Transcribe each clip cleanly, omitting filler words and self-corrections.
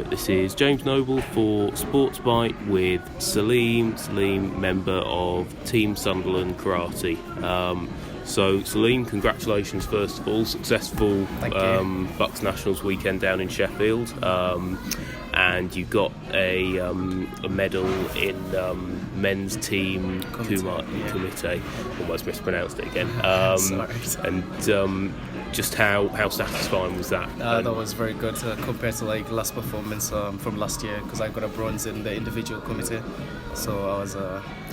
This is James Noble for Sportsbyte with Salim member of Team Sunderland Karate. So Salim, congratulations first of all, successful BUCS Nationals weekend down in Sheffield, and you got a medal in men's team Kumite. Almost mispronounced it again. And just how satisfying was that? That was very good compared to last performance from last year, because I got a bronze in the individual committee. So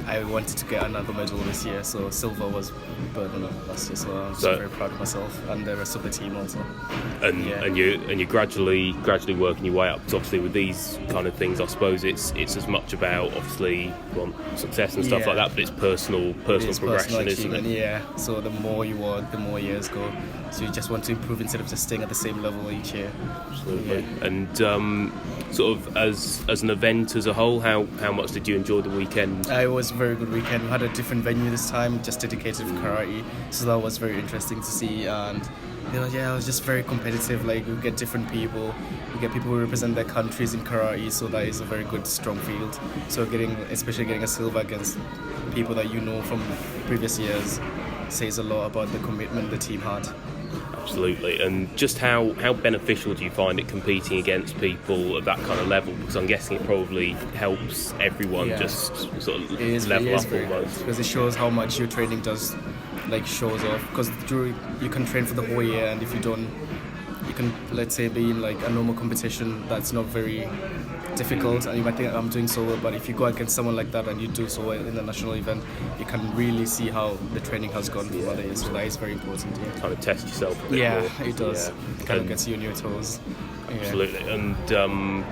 I wanted to get another medal this year. So silver was better than last year. So I was very proud of myself and the rest of the team also. And you're gradually working your way up. Because obviously with these kind of things, I suppose it's as much about obviously success and stuff like that, but it's personal progression, isn't it? Yeah. So the more you work, the more years go. So you just want to improve instead of just staying at the same level each year. Absolutely. Yeah. And sort of as an event as a whole, how much did you enjoy the weekend? It was a very good weekend. We had a different venue this time, just dedicated for karate. So that was very interesting to see. And it was just very competitive. We get different people. We get people who represent their countries in karate. So that is a very good, strong field. So especially getting a silver against people that you know from previous years says a lot about the commitment the team had. Absolutely. And just how beneficial do you find it competing against people at that kind of level? Because I'm guessing it probably helps everyone just sort of level up almost. Because it shows how much your training does, shows off. Because you can train for the whole year, and if you don't, you can, let's say, be in a normal competition that's not very difficult, and you might think I'm doing so well, but if you go against someone like that and you do so well in a national event, you can really see how the training has gone for other years. So that is very important. Yeah. Kind of test yourself a bit more. It does. It kind of gets you on your toes. Absolutely. And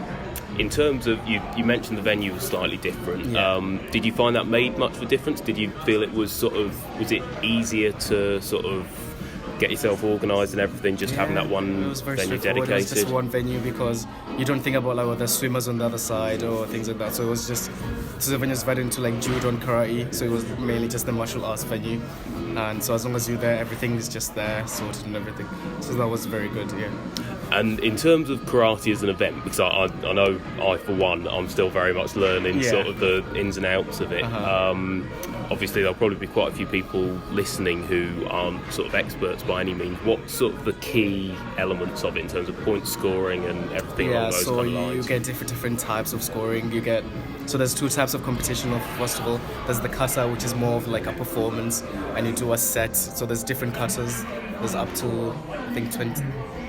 in terms of, you mentioned the venue was slightly different. Did you find that made much of a difference? Did you feel it was was it easier to sort of get yourself organised and everything, just having that one venue dedicated? It was just one venue, because you don't think about the swimmers on the other side or things like that. So it was just, the venue is divided into judo and karate, so it was mainly just the martial arts venue. And so as long as you're there, everything is just there, sorted and everything. So that was very good, yeah. And in terms of karate as an event, because I know I, for one, I'm still very much learning sort of the ins and outs of it. Obviously, there'll probably be quite a few people listening who aren't sort of experts by any means. What sort of the key elements of it in terms of point scoring and everything along those kind of lines? You get different types of scoring. So there's two types of competition. First of all, there's the kata, which is more of a performance, and you do a set. So there's different katas. There's up to, I think, 20.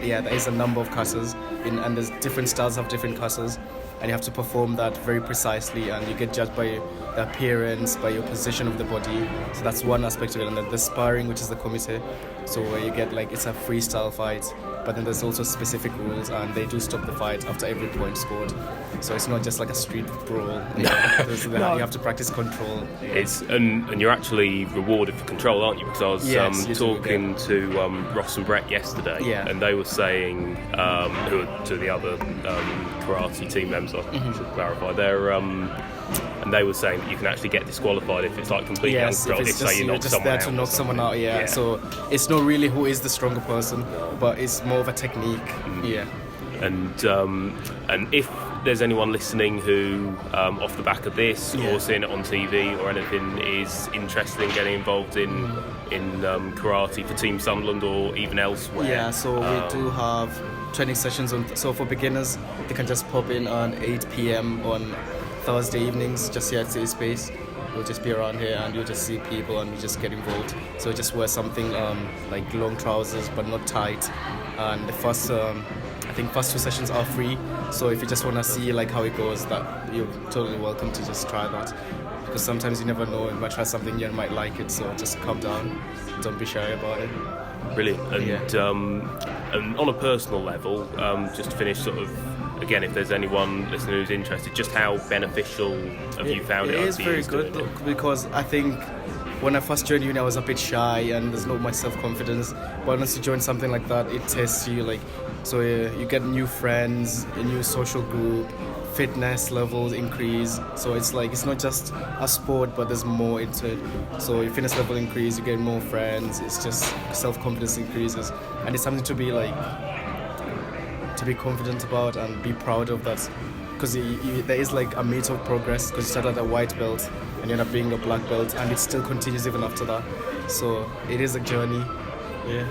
Yeah, there is a number of katas, and there's different styles of different katas, and you have to perform that very precisely, and you get judged by the appearance, by your position of the body. So that's one aspect of it. And then the sparring, which is the komite, so where you get it's a freestyle fight, but then there's also specific rules, and they do stop the fight after every point scored. So it's not just a street brawl. You have to practice control. And you're actually rewarded for control, aren't you? Because I was talking to Ross and Brett yesterday, and they were saying, who are two of the other karate team members, I should clarify, and they were saying that you can actually get disqualified if it's completely uncontrolled. If say you knock someone out. There to knock someone out, So it's not really who is the stronger person, but it's more of a technique. And if there's anyone listening who, off the back of this or seeing it on TV or anything, is interested in getting involved in karate for Team Sunderland or even elsewhere. So we do have training sessions so for beginners, they can just pop in on 8 p.m. on Thursday evenings, just here at City Space. We'll just be around here and you'll just see people and we just get involved. So just wear something long trousers but not tight. And the first two sessions are free. So if you just want to see how it goes, that you're totally welcome to just try that. Because sometimes you never know, you might try something you might like it. So just calm down, don't be shy about it. Brilliant. And on a personal level, just to finish again, if there's anyone listening who's interested, just how beneficial have you found it? It is very good, because I think when I first joined uni, I was a bit shy and there's not much self-confidence. But once you join something like that, it tests you. So you get new friends, a new social group, fitness levels increase. So it's not just a sport, but there's more into it. So your fitness level increase, you get more friends. It's just self-confidence increases, and it's something to be to be confident about and be proud of that. Because there is like a meter of progress, because you start at a white belt and you end up being a black belt, and it still continues even after that. So it is a journey. Yeah.